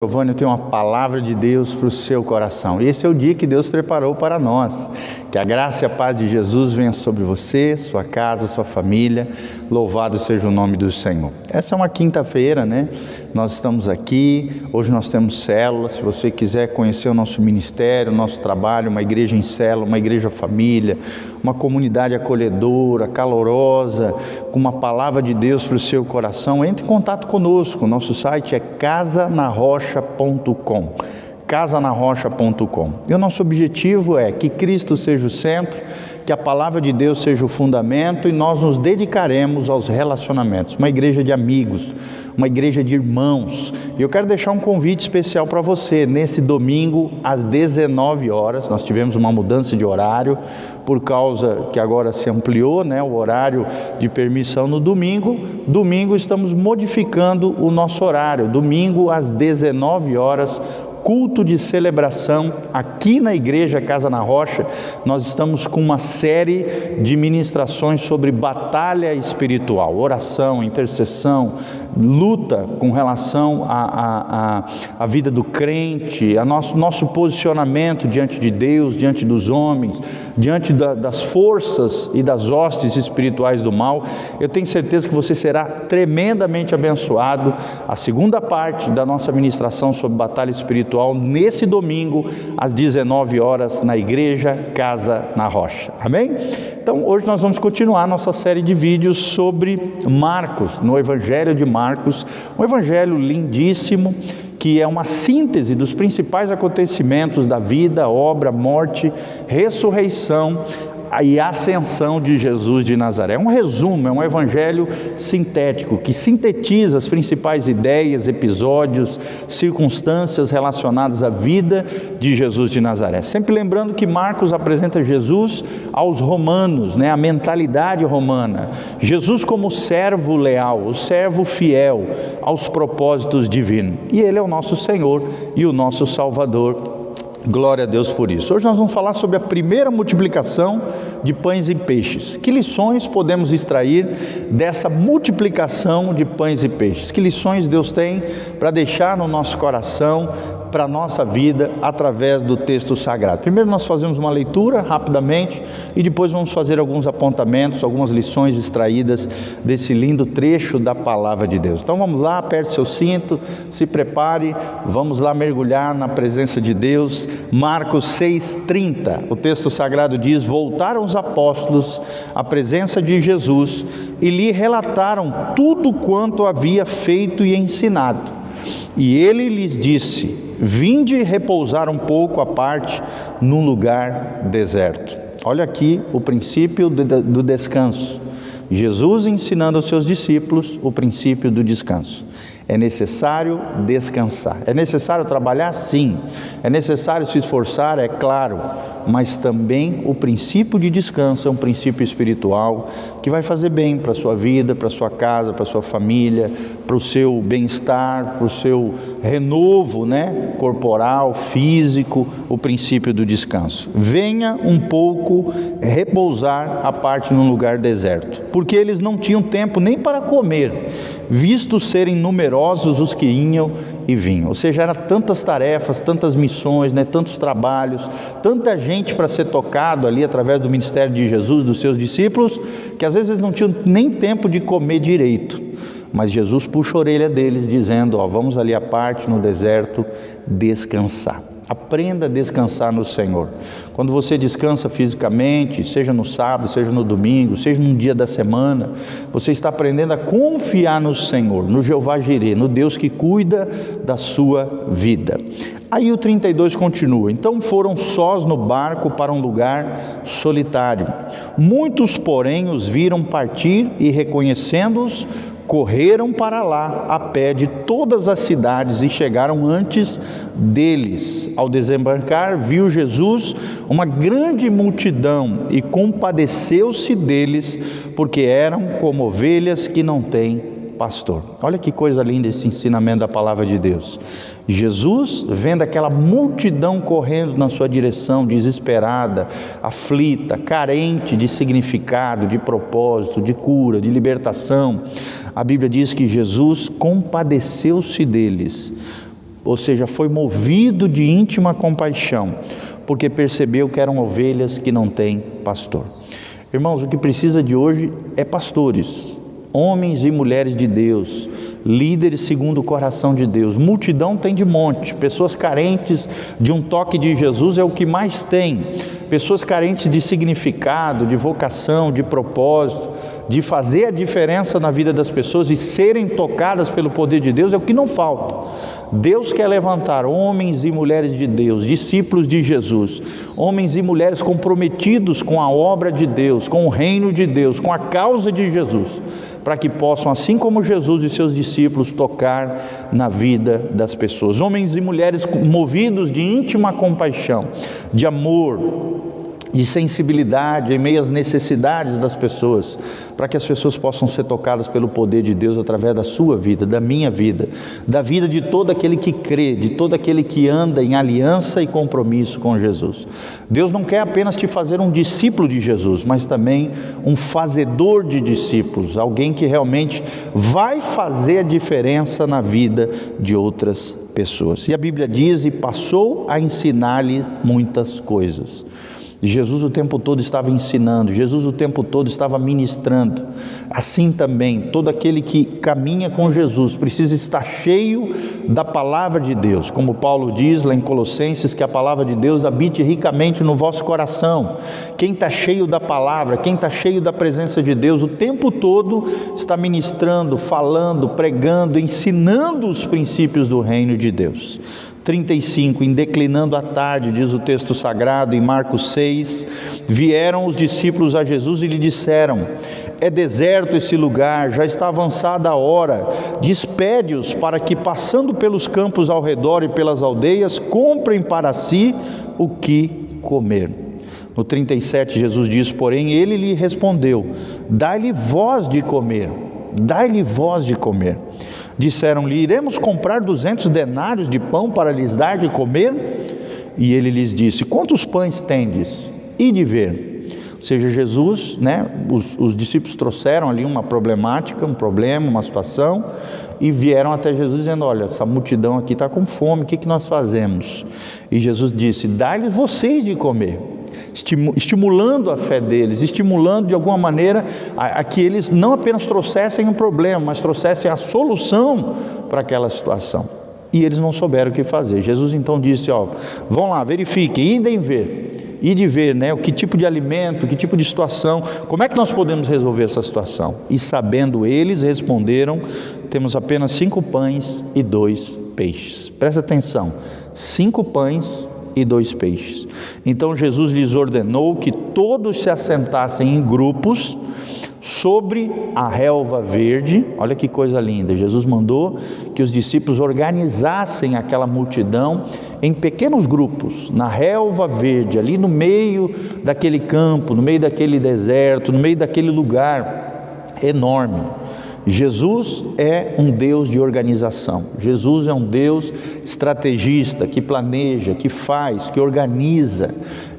Giovanni, eu tenho uma palavra de Deus para o seu coração. Esse é o dia que Deus preparou para nós. Que a graça e a paz de Jesus venha sobre você, sua casa, sua família. Louvado seja o nome do Senhor. Essa é uma quinta-feira, né? Nós estamos aqui, hoje nós temos célula. Se você quiser conhecer o nosso ministério, o nosso trabalho, uma igreja em célula, uma igreja família, uma comunidade acolhedora, calorosa, com uma palavra de Deus para o seu coração, entre em contato conosco. Nosso site é casanarrocha.com. casanarrocha.com. E o nosso objetivo é que Cristo seja o centro, que a palavra de Deus seja o fundamento e nós nos dedicaremos aos relacionamentos. Uma igreja de amigos, uma igreja de irmãos. E eu quero deixar um convite especial para você. Nesse domingo, às 19 horas, nós tivemos uma mudança de horário, por causa que agora se ampliou, né, o horário de permissão no domingo. Domingo estamos modificando o nosso horário. Domingo, às 19 horas, culto de celebração aqui na igreja Casa na Rocha. Nós estamos com uma série de ministrações sobre batalha espiritual, oração, intercessão, luta com relação à vida do crente, a nosso posicionamento diante de Deus, diante dos homens, diante das forças e das hostes espirituais do mal. Eu tenho certeza que você será tremendamente abençoado. A segunda parte da nossa ministração sobre batalha espiritual nesse domingo às 19 horas na igreja Casa na Rocha. Amém? Então hoje nós vamos continuar nossa série de vídeos sobre Marcos, no Evangelho de Marcos, um evangelho lindíssimo, que é uma síntese dos principais acontecimentos da vida, obra, morte, ressurreição e ascensão de Jesus de Nazaré. É um resumo, é um evangelho sintético, que sintetiza as principais ideias, episódios, circunstâncias relacionadas à vida de Jesus de Nazaré. Sempre lembrando que Marcos apresenta Jesus aos romanos, né? A mentalidade romana. Jesus como servo leal, o servo fiel aos propósitos divinos. E Ele é o nosso Senhor e o nosso Salvador. Glória a Deus por isso. Hoje nós vamos falar sobre a primeira multiplicação de pães e peixes. Que lições podemos extrair dessa multiplicação de pães e peixes? Que lições Deus tem para deixar no nosso coração, para a nossa vida, através do texto sagrado? Primeiro nós fazemos uma leitura rapidamente e depois vamos fazer alguns apontamentos, algumas lições extraídas desse lindo trecho da palavra de Deus. Então vamos lá, aperte seu cinto, se prepare, vamos lá mergulhar na presença de Deus. Marcos 6:30, o texto sagrado diz: voltaram os apóstolos à presença de Jesus e lhe relataram tudo quanto havia feito e ensinado. E ele lhes disse: vinde repousar um pouco à parte num lugar deserto. Olha aqui o princípio do descanso. Jesus ensinando aos seus discípulos o princípio do descanso. É necessário descansar. É necessário trabalhar? Sim. É necessário se esforçar? É claro. Mas também o princípio de descanso é um princípio espiritual que vai fazer bem para a sua vida, para a sua casa, para a sua família, para o seu bem-estar, para o seu renovo, né? Corporal, físico, o princípio do descanso. Venha um pouco repousar à parte num lugar deserto, porque eles não tinham tempo nem para comer, visto serem numerosos os que iam e vinham. Ou seja, eram tantas tarefas, tantas missões, né? Tantos trabalhos, tanta gente para ser tocado ali através do ministério de Jesus, dos seus discípulos, que às vezes eles não tinham nem tempo de comer direito. Mas Jesus puxa a orelha deles dizendo: vamos ali à parte no deserto descansar. Aprenda a descansar no Senhor. Quando você descansa fisicamente, seja no sábado, seja no domingo, seja num dia da semana, você está aprendendo a confiar no Senhor, no Jeová Jireh, no Deus que cuida da sua vida. Aí o 32 continua: então foram sós no barco para um lugar solitário. Muitos, porém, os viram partir e, reconhecendo-os, correram para lá a pé de todas as cidades e chegaram antes deles. Ao desembarcar, viu Jesus uma grande multidão e compadeceu-se deles, porque eram como ovelhas que não têm pastor. Olha que coisa linda esse ensinamento da palavra de Deus. Jesus, vendo aquela multidão correndo na sua direção, desesperada, aflita, carente de significado, de propósito, de cura, de libertação, a Bíblia diz que Jesus compadeceu-se deles, ou seja, foi movido de íntima compaixão, porque percebeu que eram ovelhas que não têm pastor. Irmãos, o que precisa de hoje é pastores, homens e mulheres de Deus, líderes segundo o coração de Deus. Multidão tem de monte, pessoas carentes de um toque de Jesus é o que mais tem, pessoas carentes de significado, de vocação, de propósito, de fazer a diferença na vida das pessoas e serem tocadas pelo poder de Deus é o que não falta. Deus quer levantar homens e mulheres de Deus, discípulos de Jesus, homens e mulheres comprometidos com a obra de Deus, com o reino de Deus, com a causa de Jesus, para que possam, assim como Jesus e seus discípulos, tocar na vida das pessoas. Homens e mulheres movidos de íntima compaixão, de amor, de sensibilidade em meio às necessidades das pessoas, para que as pessoas possam ser tocadas pelo poder de Deus através da sua vida, da minha vida, da vida de todo aquele que crê, de todo aquele que anda em aliança e compromisso com Jesus. Deus não quer apenas te fazer um discípulo de Jesus, mas também um fazedor de discípulos, alguém que realmente vai fazer a diferença na vida de outras pessoas. E a Bíblia diz: e passou a ensinar-lhe muitas coisas. Jesus o tempo todo estava ensinando, Jesus o tempo todo estava ministrando. Assim também, todo aquele que caminha com Jesus precisa estar cheio da palavra de Deus, como Paulo diz lá em Colossenses, que a palavra de Deus habite ricamente no vosso coração. Quem está cheio da palavra, quem está cheio da presença de Deus, o tempo todo está ministrando, falando, pregando, ensinando os princípios do reino de Deus. 35, em declinando a tarde, diz o texto sagrado em Marcos 6, vieram os discípulos a Jesus e lhe disseram: é deserto esse lugar, já está avançada a hora, despede-os para que, passando pelos campos ao redor e pelas aldeias, comprem para si o que comer. No 37, Jesus diz: porém ele lhe respondeu: dai-lhe vós de comer, dai-lhe vós de comer. Disseram-lhe: iremos comprar 200 denários de pão para lhes dar de comer? E ele lhes disse: quantos pães tendes? Ide ver. Ou seja, Jesus, os discípulos trouxeram ali uma problemática, um problema, uma situação, e vieram até Jesus dizendo: olha, essa multidão aqui está com fome, o que nós fazemos? E Jesus disse: dai-lhes vocês de comer. Estimulando a fé deles, estimulando de alguma maneira a que eles não apenas trouxessem um problema, mas trouxessem a solução para aquela situação. E eles não souberam o que fazer. Jesus então disse: vão lá, verifiquem, idem ver, o que tipo de alimento, que tipo de situação, como é que nós podemos resolver essa situação? E sabendo eles, responderam: temos apenas 5 pães e 2 peixes. Presta atenção, 5 pães e 2 peixes. Então Jesus lhes ordenou que todos se assentassem em grupos sobre a relva verde. Olha que coisa linda, Jesus mandou que os discípulos organizassem aquela multidão em pequenos grupos, na relva verde, ali no meio daquele campo, no meio daquele deserto, no meio daquele lugar enorme. Jesus é um Deus de organização. Jesus é um Deus estrategista, que planeja, que faz, que organiza.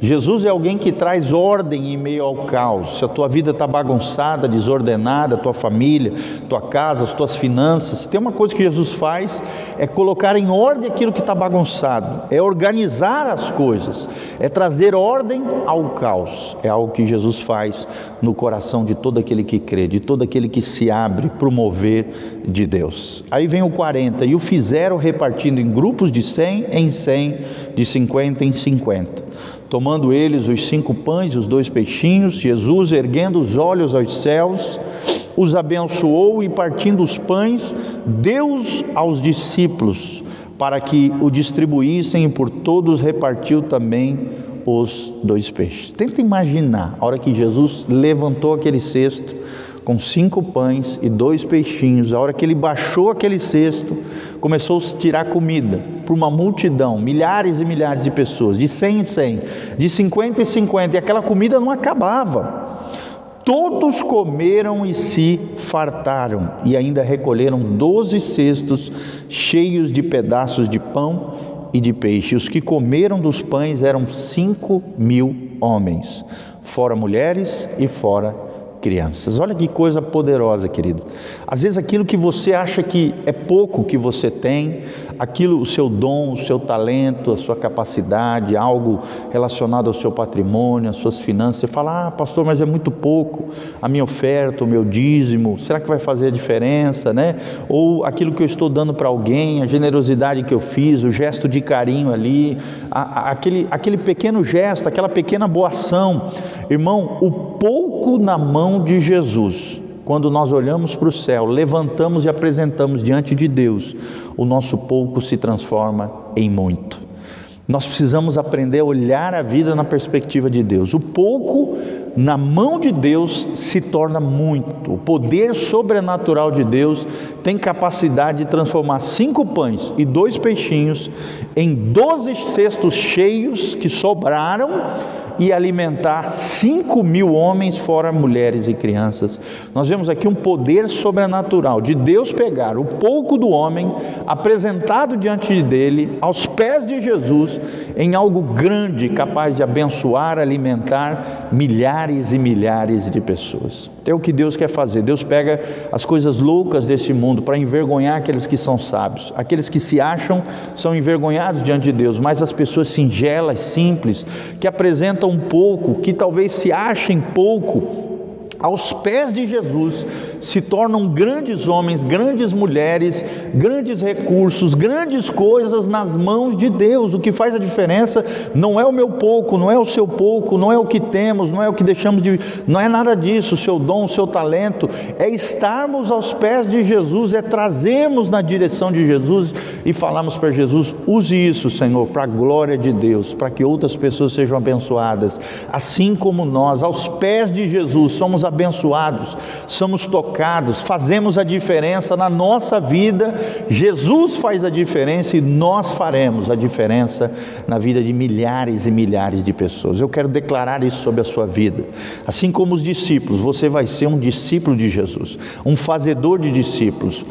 Jesus é alguém que traz ordem em meio ao caos. Se a tua vida está bagunçada, desordenada, tua família, tua casa, as tuas finanças, tem uma coisa que Jesus faz, é colocar em ordem aquilo que está bagunçado, é organizar as coisas, é trazer ordem ao caos. É algo que Jesus faz no coração de todo aquele que crê, de todo aquele que se abre para o mover de Deus. Aí vem o 40, e o fizeram repartindo em grupos de 100 em 100, de 50 em 50. Tomando eles os 5 pães e os 2 peixinhos, Jesus, erguendo os olhos aos céus, os abençoou e, partindo os pães, deu-os aos discípulos para que o distribuíssem, e por todos repartiu também os 2 peixes. Tenta imaginar a hora que Jesus levantou aquele cesto com 5 pães e 2 peixinhos, a hora que ele baixou aquele cesto, começou a tirar comida para uma multidão, milhares e milhares de pessoas, de 100 em 100, de 50 em 50, e aquela comida não acabava. Todos comeram e se fartaram, e ainda recolheram 12 cestos cheios de pedaços de pão e de peixe. Os que comeram dos pães eram 5.000 homens, fora mulheres e fora crianças. Olha que coisa poderosa, querido. Às vezes aquilo que você acha que é pouco que você tem, aquilo, o seu dom, o seu talento, a sua capacidade, algo relacionado ao seu patrimônio, às suas finanças, você fala: pastor, mas é muito pouco, a minha oferta, o meu dízimo, será que vai fazer a diferença, né? Ou aquilo que eu estou dando para alguém, a generosidade que eu fiz, o gesto de carinho ali, aquele pequeno gesto, aquela pequena boa ação. Irmão, o pouco na mão de Jesus, quando nós olhamos para o céu, levantamos e apresentamos diante de Deus, o nosso pouco se transforma em muito. Nós precisamos aprender a olhar a vida na perspectiva de Deus. O pouco na mão de Deus se torna muito. O poder sobrenatural de Deus tem capacidade de transformar 5 pães e 2 peixinhos em 12 cestos cheios que sobraram e alimentar 5.000 homens, fora mulheres e crianças. Nós vemos aqui um poder sobrenatural de Deus pegar o pouco do homem, apresentado diante dele, aos pés de Jesus, em algo grande, capaz de abençoar, alimentar milhares e milhares de pessoas. É o que Deus quer fazer. Deus pega as coisas loucas desse mundo para envergonhar aqueles que são sábios. Aqueles que se acham são envergonhados diante de Deus, mas as pessoas singelas, simples, que apresentam pouco, que talvez se achem pouco, aos pés de Jesus, se tornam grandes homens, grandes mulheres, grandes recursos, grandes coisas nas mãos de Deus. O que faz a diferença não é o meu pouco, não é o seu pouco, não é o que temos, não é o que deixamos de... não é nada disso, o seu dom, o seu talento, é estarmos aos pés de Jesus, é trazermos na direção de Jesus e falarmos para Jesus: use isso, Senhor, para a glória de Deus, para que outras pessoas sejam abençoadas, assim como nós, aos pés de Jesus, somos abençoados, somos tocados, fazemos a diferença na nossa vida. Jesus faz a diferença e nós faremos a diferença na vida de milhares e milhares de pessoas. Eu quero declarar isso sobre a sua vida. Assim como os discípulos, você vai ser um discípulo de Jesus, um fazedor de discípulos,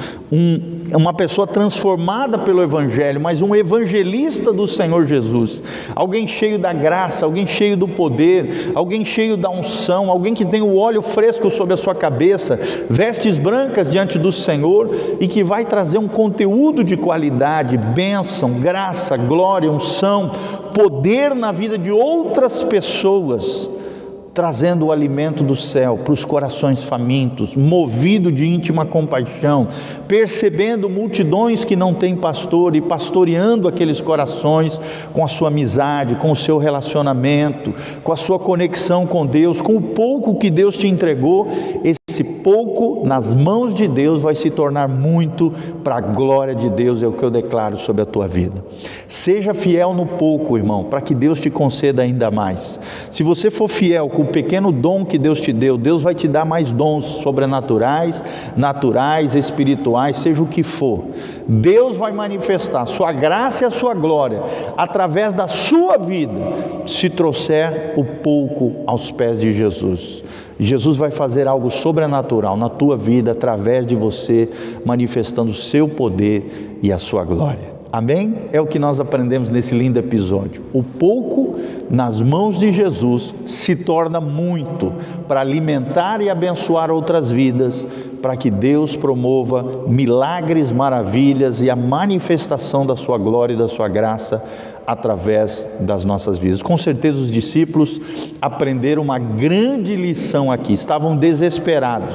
uma pessoa transformada pelo Evangelho, mas um evangelista do Senhor Jesus, alguém cheio da graça, alguém cheio do poder, alguém cheio da unção, alguém que tem o óleo fresco sobre a sua cabeça, vestes brancas diante do Senhor, e que vai trazer um conteúdo de qualidade, bênção, graça, glória, unção, poder na vida de outras pessoas, trazendo o alimento do céu para os corações famintos, movido de íntima compaixão, percebendo multidões que não têm pastor e pastoreando aqueles corações com a sua amizade, com o seu relacionamento, com a sua conexão com Deus, com o pouco que Deus te entregou. Esse pouco nas mãos de Deus vai se tornar muito para a glória de Deus. É o que eu declaro sobre a tua vida. Seja fiel no pouco, irmão, para que Deus te conceda ainda mais. Se você for fiel com o pequeno dom que Deus te deu, Deus vai te dar mais dons sobrenaturais, naturais, espirituais, seja o que for. Deus vai manifestar a sua graça e a sua glória através da sua vida, se trouxer o pouco aos pés de Jesus. Jesus vai fazer algo sobrenatural na tua vida, através de você, manifestando o seu poder e a sua glória. Amém? É o que nós aprendemos nesse lindo episódio. O pouco nas mãos de Jesus se torna muito para alimentar e abençoar outras vidas, para que Deus promova milagres, maravilhas e a manifestação da sua glória e da sua graça através das nossas vidas. Com certeza os discípulos aprenderam uma grande lição aqui. Estavam desesperados,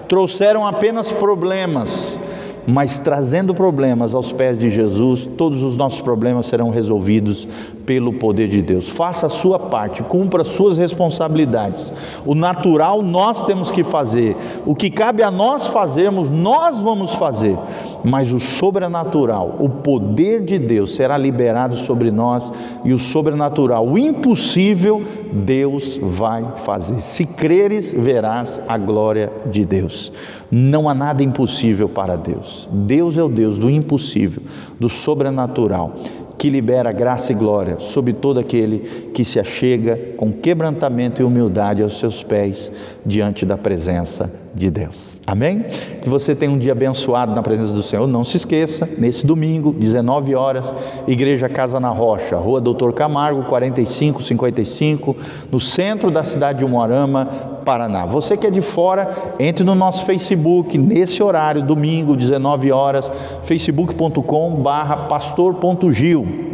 trouxeram apenas problemas, mas trazendo problemas aos pés de Jesus, todos os nossos problemas serão resolvidos pelo poder de Deus. Faça a sua parte, cumpra as suas responsabilidades. O natural nós temos que fazer, o que cabe a nós fazermos, nós vamos fazer, mas o sobrenatural, o poder de Deus será liberado sobre nós, e o sobrenatural, o impossível, Deus vai fazer. Se creres, verás a glória de Deus. Não há nada impossível para Deus. Deus é o Deus do impossível, do sobrenatural, que libera graça e glória sobre todo aquele que se achega com quebrantamento e humildade aos seus pés diante da presença de Deus. Amém? Que você tenha um dia abençoado na presença do Senhor. Não se esqueça, nesse domingo, 19 horas, Igreja Casa na Rocha, Rua Doutor Camargo, 4555, no centro da cidade de Umuarama, Paraná. Você que é de fora, entre no nosso Facebook, nesse horário, domingo, 19 horas, facebook.com/pastor.gil.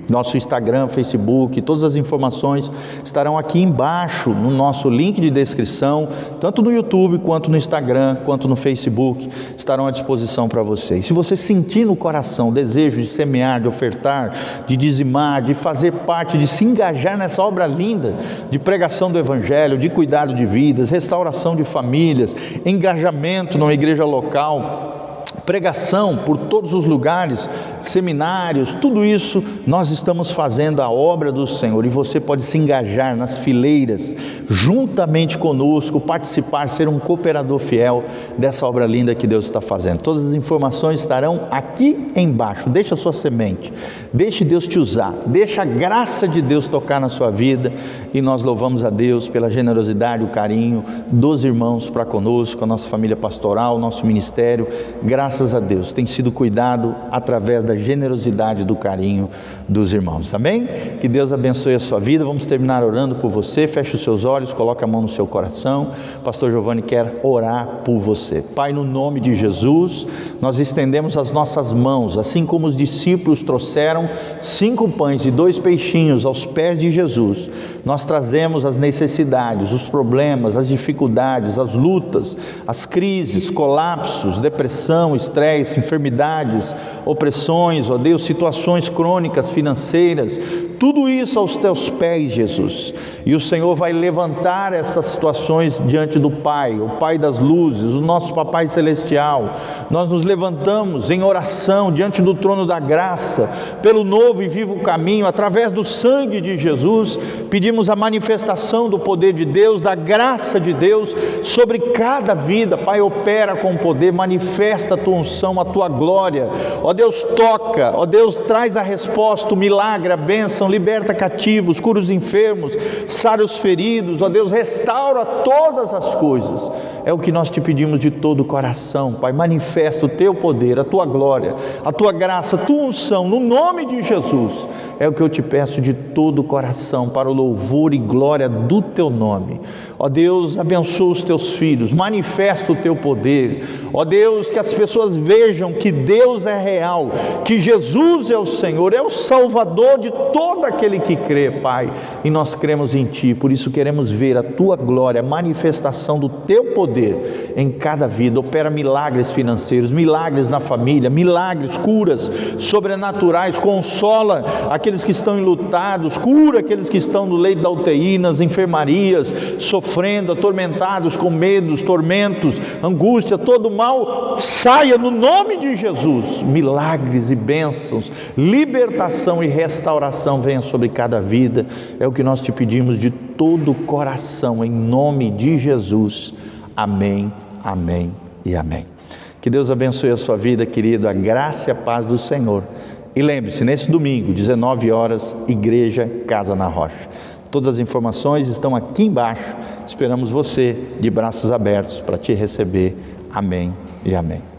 Nosso Instagram, Facebook, todas as informações estarão aqui embaixo no nosso link de descrição, tanto no YouTube, quanto no Instagram, quanto no Facebook, estarão à disposição para vocês. Se você sentir no coração o desejo de semear, de ofertar, de dizimar, de fazer parte, de se engajar nessa obra linda de pregação do Evangelho, de cuidado de vidas, restauração de famílias, engajamento numa igreja local, pregação por todos os lugares, seminários, tudo isso nós estamos fazendo a obra do Senhor, e você pode se engajar nas fileiras, juntamente conosco, participar, ser um cooperador fiel dessa obra linda que Deus está fazendo. Todas as informações estarão aqui embaixo. Deixa a sua semente, deixe Deus te usar, deixa a graça de Deus tocar na sua vida, e nós louvamos a Deus pela generosidade, o carinho dos irmãos para conosco, a nossa família pastoral, o nosso ministério. Graças a Deus, tem sido cuidado através da generosidade, do carinho dos irmãos, amém? Que Deus abençoe a sua vida. Vamos terminar orando por você. Feche os seus olhos, coloque a mão no seu coração. Pastor Giovanni quer orar por você. Pai, no nome de Jesus, nós estendemos as nossas mãos, assim como os discípulos trouxeram 5 pães e 2 peixinhos aos pés de Jesus. Nós trazemos as necessidades, os problemas, as dificuldades, as lutas, as crises, colapsos, depressão, estresse, enfermidades, opressões, ó Deus, situações crônicas, financeiras, tudo isso aos teus pés, Jesus. E o Senhor vai levantar essas situações diante do Pai, o Pai das luzes, o nosso Papai Celestial. Nós nos levantamos em oração diante do trono da graça, pelo novo e vivo caminho, através do sangue de Jesus. Pedimos a manifestação do poder de Deus, da graça de Deus sobre cada vida. Pai, opera com poder, manifesta a tua unção, a tua glória. Ó Deus, toca, ó Deus, traz a resposta, o milagre, a bênção, liberta cativos, cura os enfermos, sara os feridos. Ó Deus, restaura todas as coisas. É o que nós te pedimos de todo o coração, Pai. Manifesta o teu poder, a tua glória, a tua graça, a tua unção, no nome de Jesus. É o que eu te peço de todo o coração, para o louvor e glória do teu nome. Ó Deus, abençoa os teus filhos, manifesta o teu poder. Ó Deus, que as pessoas vejam que Deus é real, que Jesus é o Senhor, é o Salvador de todo aquele que crê, Pai. E nós cremos em Ti, por isso queremos ver a tua glória, a manifestação do teu poder em cada vida. Opera milagres financeiros, milagres na família, milagres, curas sobrenaturais. Consola aqueles que estão enlutados, cura aqueles que estão no leito da UTI, nas enfermarias, sofrendo, atormentados com medos, tormentos, angústia, todo mal, saia no nome de Jesus. Milagres e bênçãos, libertação e restauração venha sobre cada vida. É o que nós te pedimos de todo o coração, em nome de Jesus. Amém, amém e amém. Que Deus abençoe a sua vida, querido, a graça e a paz do Senhor. E lembre-se, nesse domingo, 19 horas, Igreja Casa na Rocha. Todas as informações estão aqui embaixo. Esperamos você de braços abertos para te receber. Amém e amém.